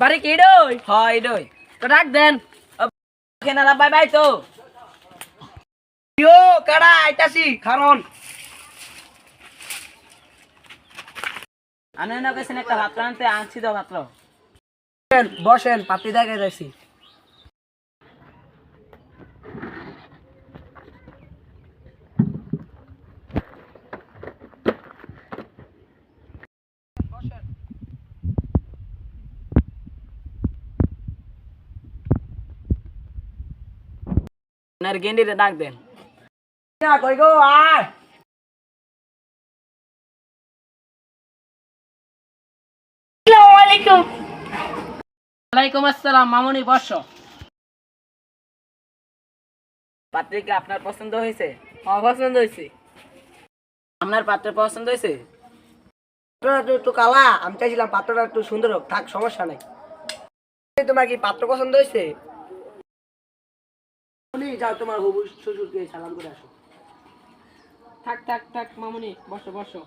বাড়ি কি ডই? হয় এডই তো ডাক দেন। কেনারা বাই বাই তো ইয়ো কাড়া আইতাছি কারণ আনে না কেছেন একটা ভাত আনতে আনছি তো মাত্র বসেন পাপড়ি দেখে যাইছি। আপনার গেন্ডিরে ডাক দেন না কই গো আয়। আসসালামু আলাইকুম। ওয়ালাইকুম আসসালাম মামুনি বর্ষ পাত্রীকে আপনার পছন্দ হয়েছে? পছন্দ হয়েছে। আপনার পাত্র পছন্দ হয়েছে? পাত্রটা একটু কালা, আমি চাইছিলাম পাত্রটা একটু সুন্দর হোক, থাক সমস্যা নাই। তোমার কি পাত্র পছন্দ হয়েছে? যাও তোমার হবু শ্বশুরকে সালাম করে আসো। থাক থাক থাক মামুনি বসো বসো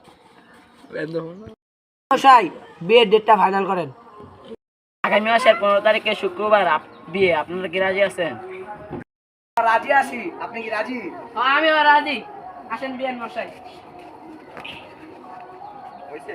মশাই বিয়ের ডেটটা ফাইনাল করেন। আগামী মাসের 15 তারিখে শুক্রবার বিয়ে, আপনারা কি রাজি আছেন? রাজি আছি, আপনি কি রাজি? আমিও রাজি, আসেন বিয়ের মশাই। হয়েছে